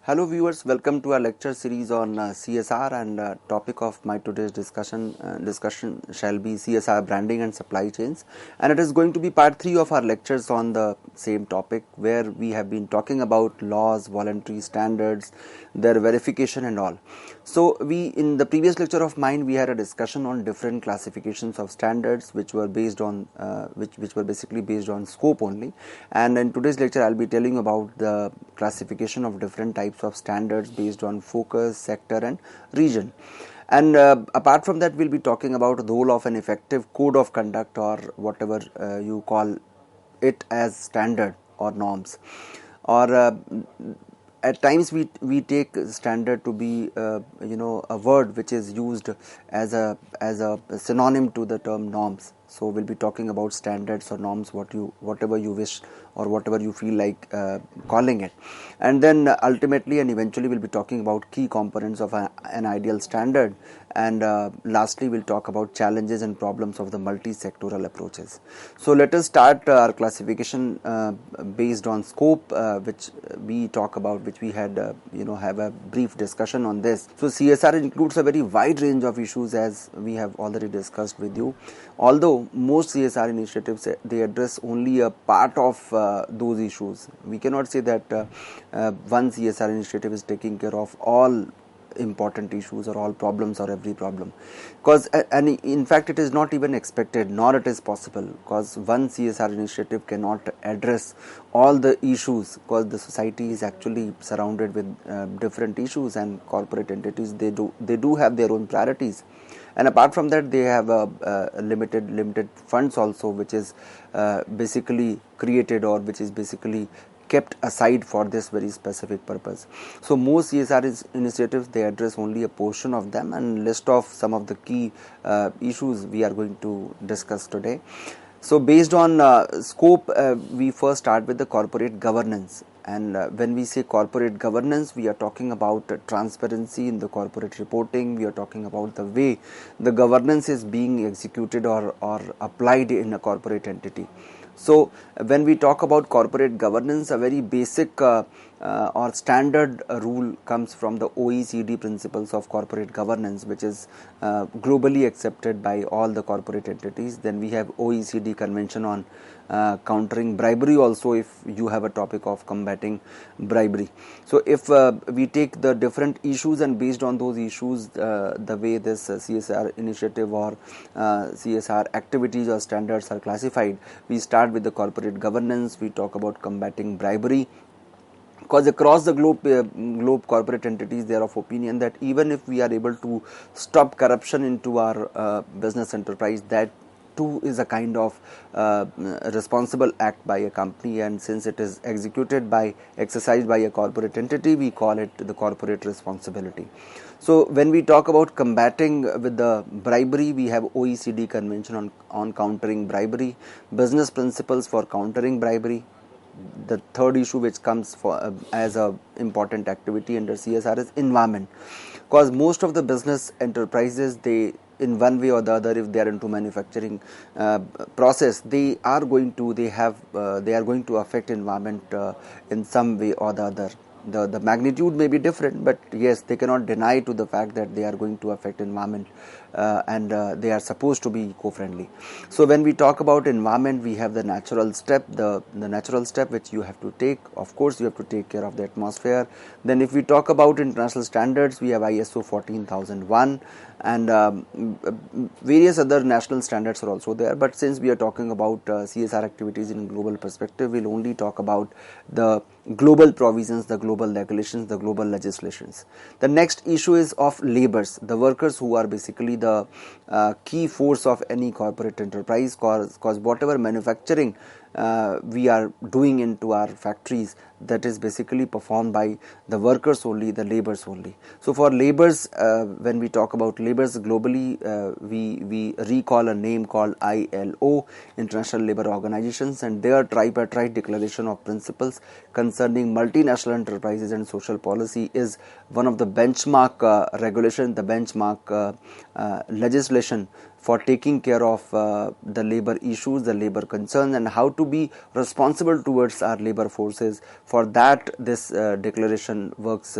Hello viewers, welcome to our lecture series on CSR, and topic of my today's discussion shall be CSR branding and supply chains, and it is going to be part 3 of our lectures on the same topic, where we have been talking about laws, voluntary standards, their verification and all. So in the previous lecture of mine we had a discussion on different classifications of standards which were based on which were basically based on scope only, and in today's lecture I'll be telling about the classification of different types of standards based on focus, sector and region. And apart from that, we'll be talking about the role of an effective code of conduct, or whatever you call it as standard or norms, or at times we take standard to be a word which is used as a synonym to the term norms. So we'll be talking about standards or norms, whatever you wish or whatever you feel like calling it. And then ultimately and eventually we'll be talking about key components of an ideal standard, and lastly we'll talk about challenges and problems of the multi-sectoral approaches. So let us start our classification based on scope, which we talk about, which we had have a brief discussion on this. So CSR includes a very wide range of issues, as we have already discussed with you. Although most CSR initiatives, they address only a part of those issues. We cannot say that one CSR initiative is taking care of all important issues or all problems or every problem, because and in fact it is not even expected, nor it is possible, because one CSR initiative cannot address all the issues, because the society is actually surrounded with different issues, and corporate entities, they do have their own priorities. And apart from that, they have limited funds also, which is basically created, or which is basically kept aside for this very specific purpose. So most CSR initiatives, they address only a portion of them, and list of some of the key issues we are going to discuss today. So based on scope, we first start with the corporate governance. And when we say corporate governance, we are talking about transparency in the corporate reporting. We are talking about the way the governance is being executed or applied in a corporate entity. So when we talk about corporate governance, a very basic or standard rule comes from the OECD principles of corporate governance, which is globally accepted by all the corporate entities. Then we have OECD Convention on countering bribery also, if you have a topic of combating bribery. So if we take the different issues, and based on those issues, the way this CSR initiative or CSR activities or standards are classified, we start with the corporate governance. We talk about combating bribery, because across the globe corporate entities, they are of opinion that even if we are able to stop corruption into our business enterprise, that too is a kind of responsible act by a company, and since it is exercised by a corporate entity, we call it the corporate responsibility. So when we talk about combating with the bribery, we have OECD Convention on countering bribery, business principles for countering bribery. The third issue which comes for as a important activity under CSR is environment, because most of the business enterprises, they, in one way or the other, if they are into manufacturing process, they are going to affect environment in some way or the other. The magnitude may be different, but yes, they cannot deny to the fact that they are going to affect environment, and they are supposed to be eco-friendly. So when we talk about environment, we have the natural step, the natural step which you have to take. Of course, you have to take care of the atmosphere. Then if we talk about international standards, we have ISO 14001, and various other national standards are also there. But since we are talking about CSR activities in global perspective, we'll only talk about the global provisions, the global regulations, the global legislations. The next issue is of laborers, the workers, who are basically the key force of any corporate enterprise, because whatever manufacturing we are doing into our factories, that is basically performed by the workers only, the laborers only. So for laborers, when we talk about laborers globally, we recall a name called ILO, International Labour Organizations, and their tripartite declaration of principles concerning multinational enterprises and social policy is one of the benchmark regulation, the benchmark legislation for taking care of the labor issues, the labor concerns, and how to be responsible towards our labor forces For that, this declaration works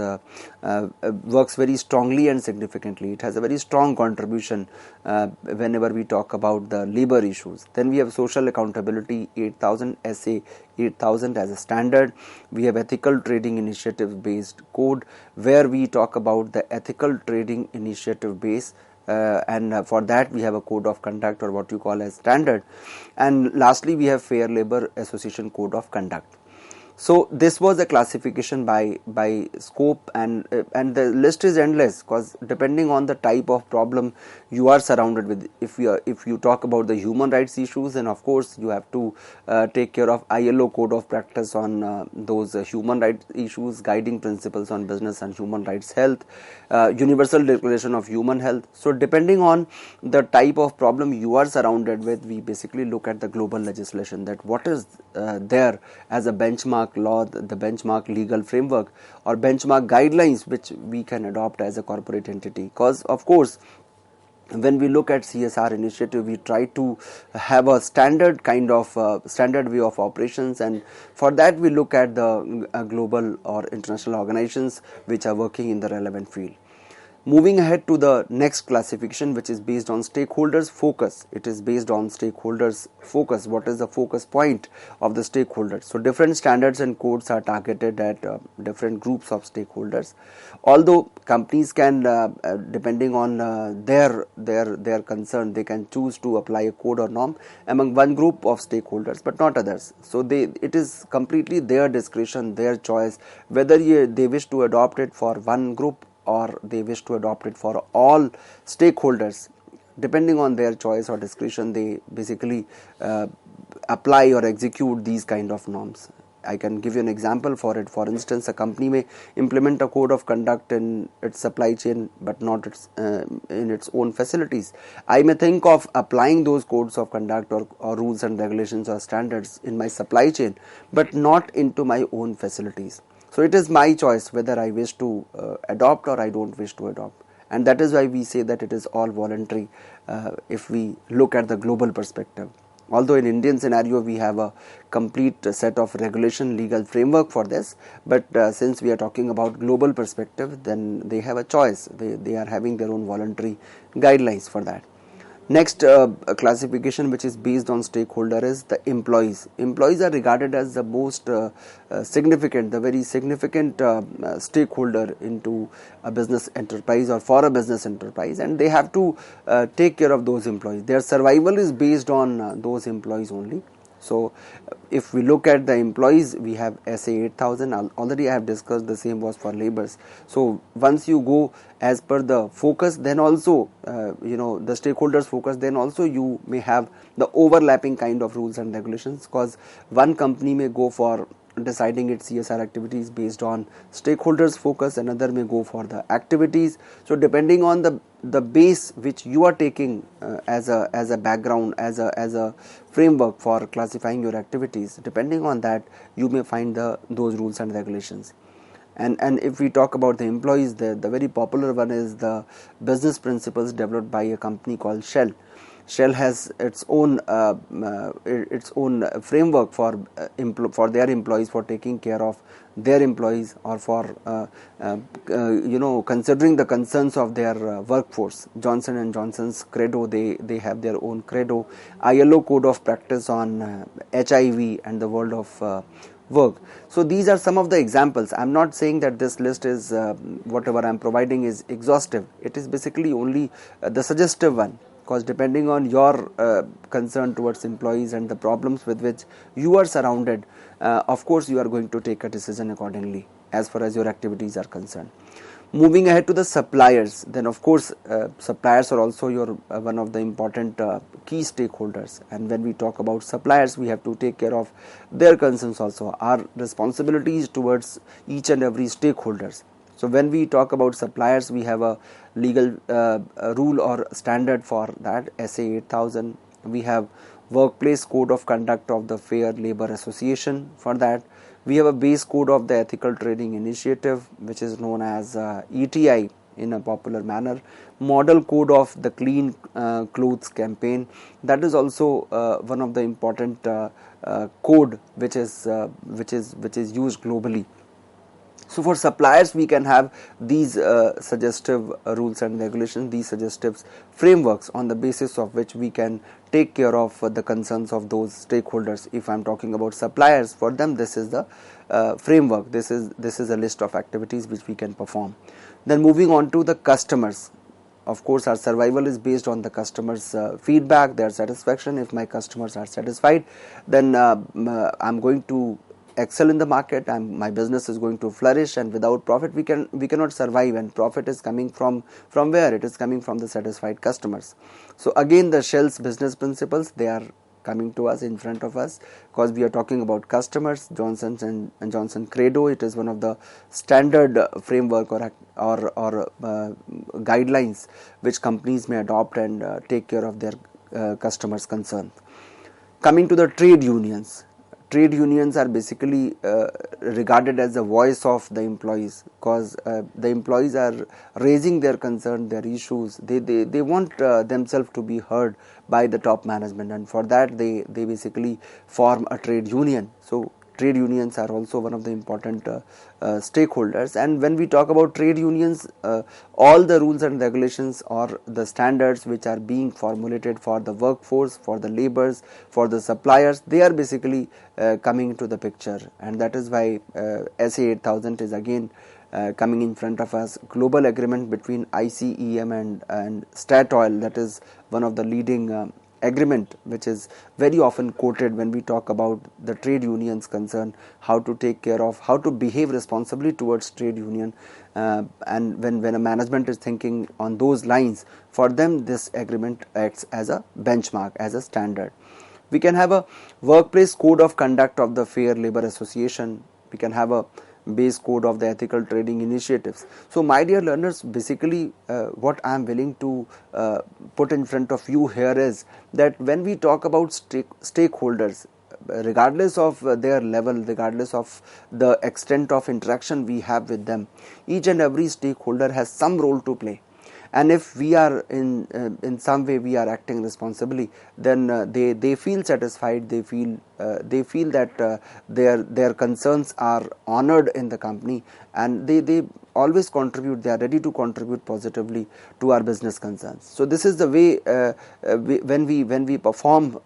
very strongly and significantly. It has a very strong contribution whenever we talk about the labor issues. Then we have social accountability 8000, SA 8000 as a standard. We have ethical trading initiative based code, where we talk about the ethical trading initiative base, and for that we have a code of conduct, or what you call as standard. And lastly, we have Fair Labor Association code of conduct. So this was a classification by scope, and the list is endless, because depending on the type of problem you are surrounded with. If you talk about the human rights issues, then of course you have to take care of ILO code of practice on those human rights issues, guiding principles on business and human rights health, universal declaration of human health. So depending on the type of problem you are surrounded with, we basically look at the global legislation, that what is there as a benchmark law, the benchmark legal framework, or benchmark guidelines which we can adopt as a corporate entity. Because of course, when we look at CSR initiative, we try to have a standard kind of standard way of operations, and for that we look at the global or international organizations which are working in the relevant field. Moving ahead to the next classification, which is based on stakeholders focus. It is based on stakeholders focus. What is the focus point of the stakeholders? So different standards and codes are targeted at different groups of stakeholders. Although companies can, depending on their concern, they can choose to apply a code or norm among one group of stakeholders, but not others. So it is completely their discretion, their choice, whether they wish to adopt it for one group or they wish to adopt it for all stakeholders. Depending on their choice or discretion, they basically apply or execute these kind of norms. I can give you an example for it. For instance, a company may implement a code of conduct in its supply chain, but not in its own facilities. I may think of applying those codes of conduct or rules and regulations or standards in my supply chain, but not into my own facilities. So it is my choice whether I wish to adopt or I don't wish to adopt, and that is why we say that it is all voluntary if we look at the global perspective. Although in Indian scenario we have a complete set of regulation legal framework for this, but since we are talking about global perspective, then they have a choice. They are having their own voluntary guidelines for that. Next classification, which is based on stakeholder, is the employees. Employees are regarded as the most significant, the very significant stakeholder into a business enterprise or for a business enterprise, and they have to take care of those employees. Their survival is based on those employees only. So if we look at the employees, we have SA 8000. Already I have discussed, the same was for laborers. So once you go as per the focus, then also the stakeholders focus, then also you may have the overlapping kind of rules and regulations, because one company may go for deciding its CSR activities based on stakeholders focus, another may go for the activities. So depending on the base which you are taking as a background, as a framework for classifying your activities, depending on that you may find those rules and regulations. And if we talk about the employees, the very popular one is the business principles developed by a company called Shell. Shell has its own framework for their employees, for taking care of their employees, or for considering the concerns of their workforce. Johnson and Johnson's credo, they have their own credo. ILO code of practice on HIV and the world of work. So these are some of the examples. I am not saying that this list is whatever I am providing is exhaustive. It is basically only the suggestive one, because depending on your concern towards employees and the problems with which you are surrounded, of course you are going to take a decision accordingly as far as your activities are concerned. Moving ahead to the suppliers, then of course suppliers are also your one of the important key stakeholders, and when we talk about suppliers, we have to take care of their concerns also, our responsibilities towards each and every stakeholders. So when we talk about suppliers, we have a legal rule or standard for that, SA 8000. We have workplace code of conduct of the Fair Labor Association for that. We have a base code of the ethical trading initiative, which is known as ETI, in a popular manner. Model code of the clean clothes campaign, that is also one of the important code which is used globally. So for suppliers, we can have these suggestive rules and regulations, these suggestive frameworks on the basis of which we can take care of the concerns of those stakeholders. If I am talking about suppliers, for them this is the framework, this is a list of activities which we can perform. Then moving on to the customers. Of course, our survival is based on the customers' feedback, their satisfaction. If my customers are satisfied, then I'm going to excel in the market, and my business is going to flourish. And without profit, we cannot survive. And profit is coming from where? It is coming from the satisfied customers. So again, the Shell's business principles, they are coming to us in front of us, because we are talking about customers. Johnson and Johnson Credo, it is one of the standard framework or guidelines which companies may adopt and take care of their customers' concerns. Coming to the trade unions. Trade unions are basically regarded as the voice of the employees, because the employees are raising their concerns, their issues. They want themselves to be heard by the top management, and for that they basically form a trade union. So trade unions are also one of the important stakeholders. And when we talk about trade unions, all the rules and regulations or the standards which are being formulated for the workforce, for the laborers, for the suppliers, they are basically coming into the picture. And that is why SA 8000 is again coming in front of us. Global agreement between ICEM and Statoil, that is one of the leading agreement which is very often quoted when we talk about the trade unions concern, how to take care of, how to behave responsibly towards trade union. And when a management is thinking on those lines, for them this agreement acts as a benchmark, as a standard. We can have a workplace code of conduct of the Fair Labor Association. We can have a base code of the ethical trading initiatives. So my dear learners, basically what I am willing to put in front of you here is that when we talk about stakeholders, regardless of their level, regardless of the extent of interaction we have with them, each and every stakeholder has some role to play. And if we are in some way we are acting responsibly, then they feel satisfied, they feel that their concerns are honored in the company, and they always contribute, they are ready to contribute positively to our business concerns. So this is the way when we perform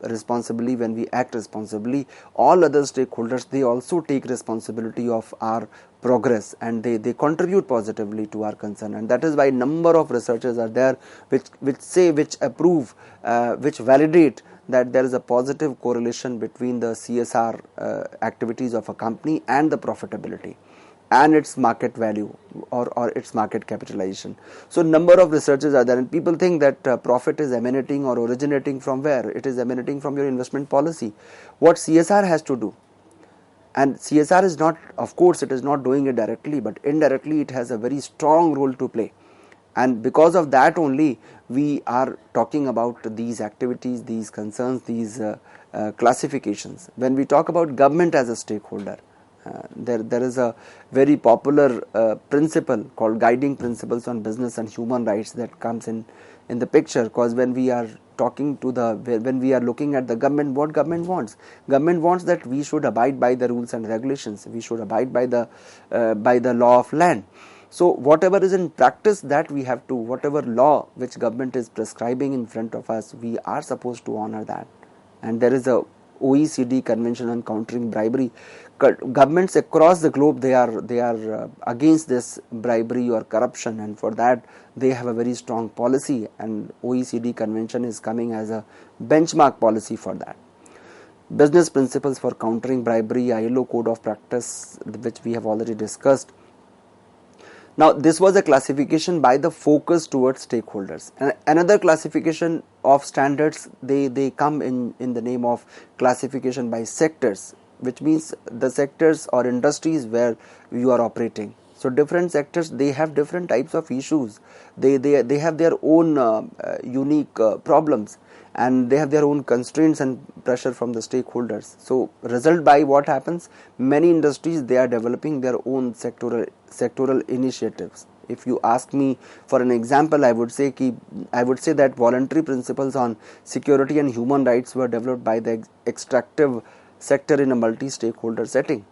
responsibly, when we act responsibly, all other stakeholders, they also take responsibility of our progress, and they contribute positively to our concern. And that is why number of researchers are there which approve, which validate that there is a positive correlation between the CSR activities of a company and the profitability and its market value or its market capitalization. So number of researchers are there, and people think that profit is emanating or originating from where? It is emanating from your investment policy. What CSR has to do? And CSR is not, of course, it is not doing it directly, but indirectly it has a very strong role to play. And because of that only, we are talking about these activities, these concerns, these classifications. When we talk about government as a stakeholder, there is a very popular principle called guiding principles on business and human rights that comes in the picture, because when we are talking to when we are looking at the government, what government wants? Government wants that we should abide by the rules and regulations, we should abide by the law of land. So whatever is in practice, that we have to, whatever law which government is prescribing in front of us, we are supposed to honor that. And there is a OECD Convention on Countering Bribery. Governments across the globe, they are against this bribery or corruption, and for that they have a very strong policy, and OECD Convention is coming as a benchmark policy for that. Business principles for countering bribery, ILO Code of Practice, which we have already discussed. Now this was a classification by the focus towards stakeholders. And another classification of standards, they come in the name of classification by sectors, which means the sectors or industries where you are operating. So different sectors, they have different types of issues, they have their own unique problems, and they have their own constraints and pressure from the stakeholders. So result by what happens, many industries, they are developing their own sectoral initiatives. If you ask me for an example, I would say that voluntary principles on security and human rights were developed by the extractive sector in a multi-stakeholder setting.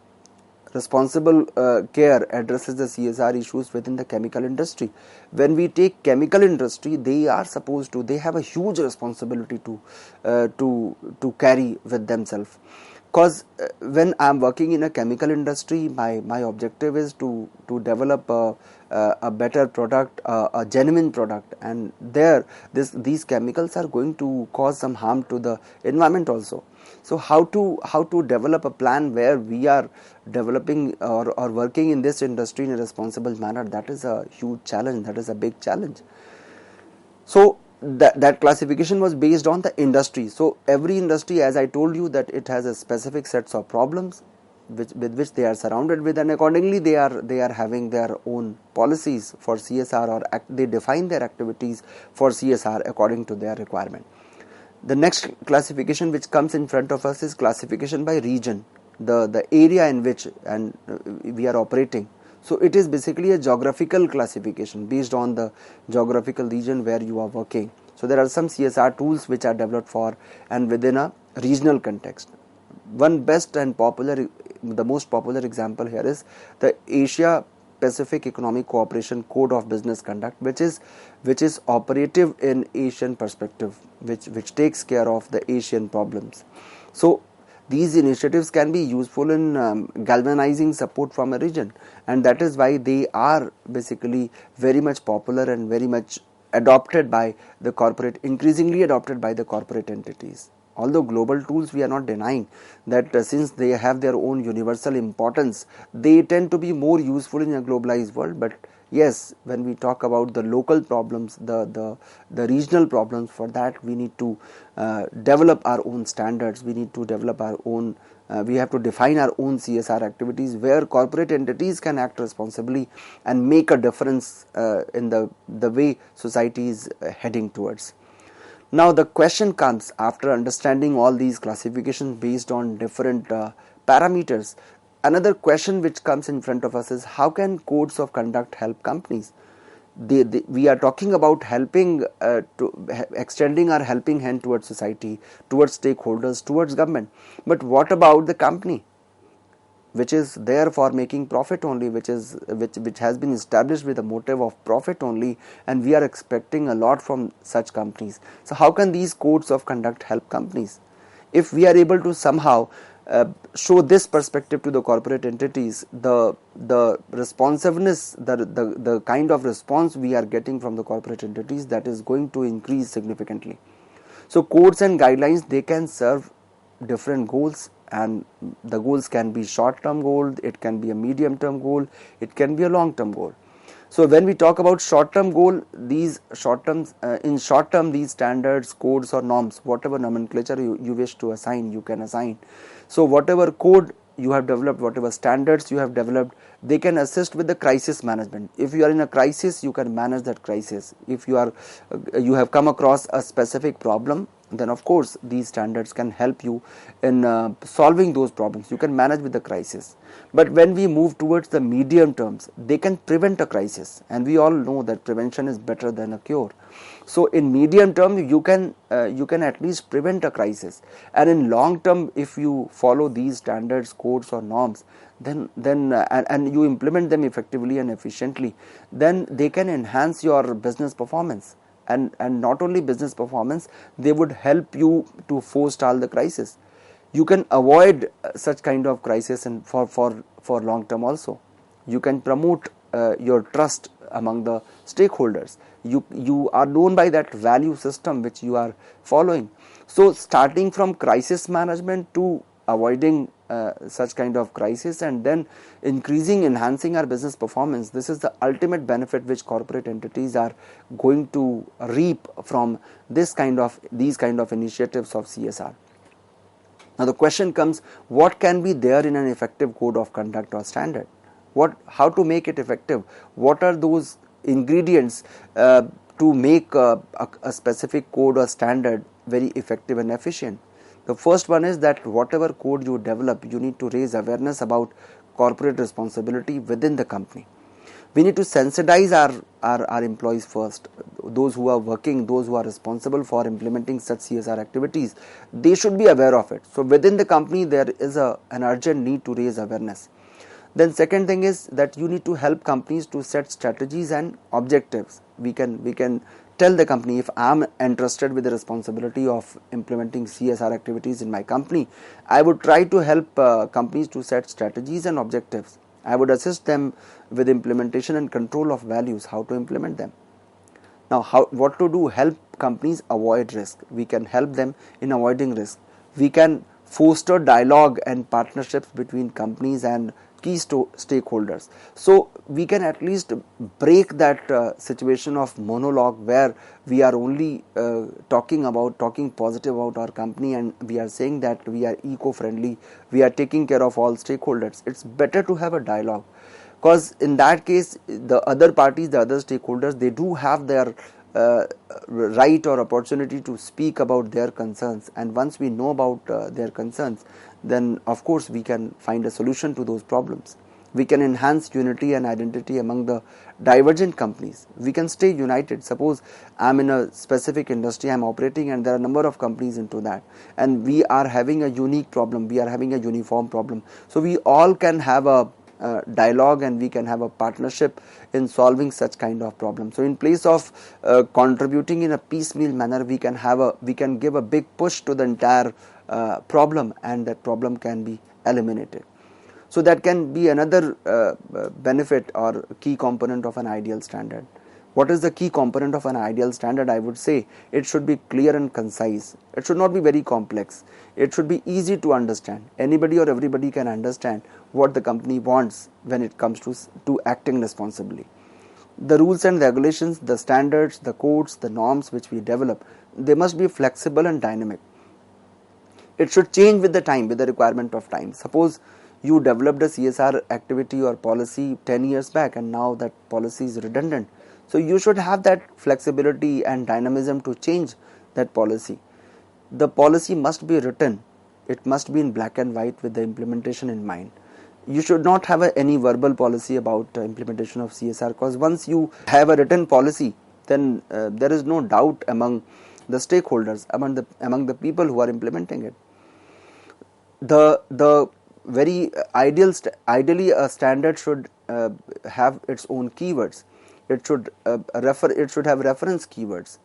Responsible care addresses the CSR issues within the chemical industry. When we take chemical industry, they have a huge responsibility to carry with themselves. Because when I am working in a chemical industry, my objective is to develop a better product, a genuine product, and these chemicals are going to cause some harm to the environment also. So how to develop a plan where we are developing or working in this industry in a responsible manner, that is a huge challenge, that is a big challenge. So that classification was based on the industry. So every industry, as I told you, that it has a specific sets of problems with which they are surrounded with, and accordingly they are having their own policies for CSR, or they define their activities for CSR according to their requirement. The next classification which comes in front of us is classification by region, the area in which we are operating. So it is basically a geographical classification based on the geographical region where you are working. So there are some CSR tools which are developed for and within a regional context. One best and the most popular example here is the Asia Pacific Economic Cooperation Code of Business Conduct, which is operative in Asian perspective, which takes care of the Asian problems. So these initiatives can be useful in galvanizing support from a region, and that is why they are basically very much popular and very much increasingly adopted by the corporate entities. Although global tools, we are not denying that since they have their own universal importance, they tend to be more useful in a globalized world. But yes, when we talk about the local problems, the regional problems, for that we need to develop our own standards. We need to develop our own. We have to define our own CSR activities where corporate entities can act responsibly and make a difference in the way society is heading towards. Now the question comes, after understanding all these classifications based on different parameters, another question which comes in front of us is, how can codes of conduct help companies? We are talking about extending our helping hand towards society, towards stakeholders, towards government. But what about the company, which is there for making profit only, which has been established with a motive of profit only, and we are expecting a lot from such companies. So how can these codes of conduct help companies? If we are able to somehow show this perspective to the corporate entities, the responsiveness, the kind of response we are getting from the corporate entities, that is going to increase significantly. So codes and guidelines, they can serve different goals, and the goals can be short-term goal, it can be a medium-term goal, it can be a long-term goal. So when we talk about short-term goal, in short term, these standards, codes or norms, whatever nomenclature you wish to assign, you can assign. So whatever code you have developed, whatever standards you have developed, they can assist with the crisis management. If you are in a crisis, you can manage that crisis. If you have come across a specific problem, then of course these standards can help you in solving those problems. You can manage with the crisis. But when we move towards the medium terms, they can prevent a crisis, and we all know that prevention is better than a cure. So in medium term, you can at least prevent a crisis, and in long term, if you follow these standards, codes or norms, then and you implement them effectively and efficiently, then they can enhance your business performance. And not only business performance, they would help you to forestall the crisis. You can avoid such kind of crisis and for long term also. You can promote your trust among the stakeholders. You are known by that value system which you are following. So starting from crisis management to avoiding such kind of crisis, and then enhancing our business performance, this is the ultimate benefit which corporate entities are going to reap from these kind of initiatives of CSR. Now the question comes, what can be there in an effective code of conduct or standard? How to make it effective? What are those ingredients to make a specific code or standard very effective and efficient? The first one is that whatever code you develop, you need to raise awareness about corporate responsibility within the company. We need to sensitize our employees first. Those who are working, those who are responsible for implementing such CSR activities, they should be aware of it. So within the company there is an urgent need to raise awareness. Then second thing is that you need to help companies to set strategies and objectives. We can tell the company, if I am entrusted with the responsibility of implementing CSR activities in my company, I would try to help companies to set strategies and objectives. I would assist them with implementation and control of values, how to implement them. Now, what to do? Help companies avoid risk. We can help them in avoiding risk. We can foster dialogue and partnerships between companies and key stakeholders. So we can at least break that situation of monologue where we are only talking positive about our company, and we are saying that we are eco-friendly, we are taking care of all stakeholders. It's better to have a dialogue, because in that case the other parties, the other stakeholders, they do have their right or opportunity to speak about their concerns, and once we know about their concerns, then of course we can find a solution to those problems. We can enhance unity and identity among the divergent companies. We can stay united. Suppose I am in a specific industry, I am operating, and there are a number of companies into that, and we are having a unique problem, we are having a uniform problem. So we all can have a dialogue, and we can have a partnership in solving such kind of problems. So in place of contributing in a piecemeal manner, we can give a big push to the entire problem, and that problem can be eliminated. So that can be another benefit or key component of an ideal standard. What is the key component of an ideal standard? I would say it should be clear and concise. It should not be very complex. It should be easy to understand. Anybody or everybody can understand what the company wants when it comes to acting responsibly. The rules and regulations, the standards, the codes, the norms which we develop, they must be flexible and dynamic. It should change with the time, with the requirement of time. Suppose you developed a CSR activity or policy 10 years back, and now that policy is redundant. So you should have that flexibility and dynamism to change that policy. The policy must be written. It must be in black and white with the implementation in mind. You should not have any verbal policy about implementation of CSR, because once you have a written policy, then there is no doubt among the stakeholders, among the people who are implementing it. The very ideally a standard should have its own keywords. It should have reference keywords,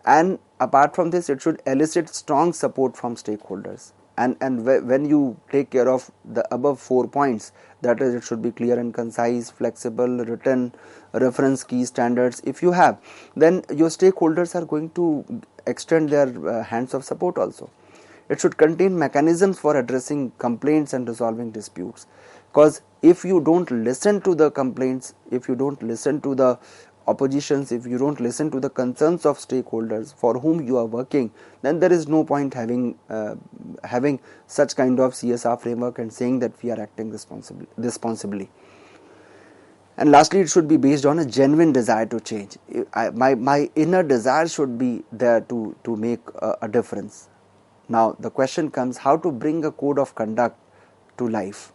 and apart from this, it should elicit strong support from stakeholders. And when you take care of the above 4 points, that is, it should be clear and concise, flexible, written, reference key standards. If you have, then your stakeholders are going to extend their hands of support also. It should contain mechanisms for addressing complaints and resolving disputes, because if you don't listen to the complaints, if you don't listen to the oppositions, if you don't listen to the concerns of stakeholders for whom you are working, then there is no point having such kind of CSR framework and saying that we are acting responsibly. And lastly, it should be based on a genuine desire to change. My inner desire should be there to make a difference. Now the question comes, how to bring a code of conduct to life.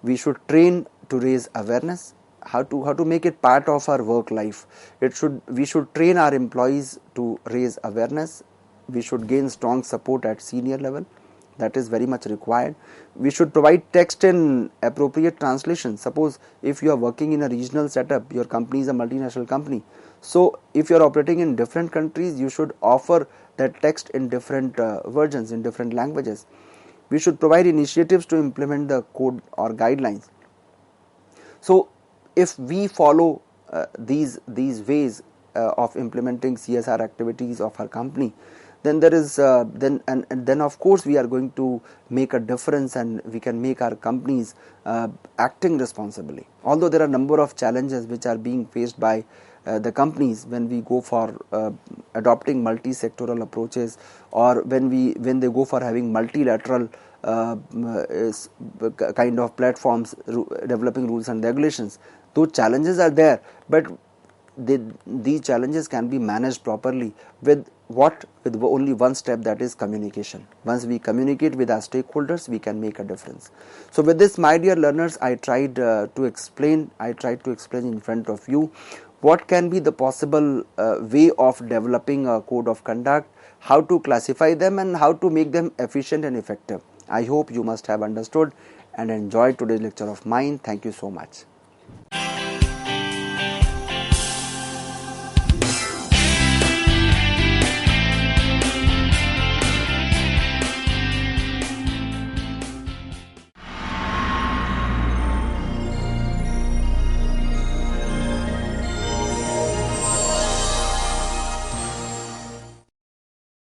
We should train to raise awareness, how to make it part of our work life. We should train our employees to raise awareness. We should gain strong support at senior level. That is very much required. We should provide text in appropriate translation. Suppose if you are working in a regional setup, your company is a multinational company. So if you are operating in different countries, you should offer that text in different versions, in different languages. We should provide initiatives to implement the code or guidelines. So if we follow these ways of implementing CSR activities of our company, then there is then of course we are going to make a difference, and we can make our companies acting responsibly. Although there are a number of challenges which are being faced by the companies when we go for adopting multi-sectoral approaches, or when they go for having multilateral kind of platforms, developing rules and regulations. Those challenges are there, but these challenges can be managed properly with only one step, that is communication. Once we communicate with our stakeholders, we can make a difference. So with this, my dear learners, I tried to explain in front of you what can be the possible way of developing a code of conduct, how to classify them, and how to make them efficient and effective. I hope you must have understood and enjoyed today's lecture of mine. Thank you so much.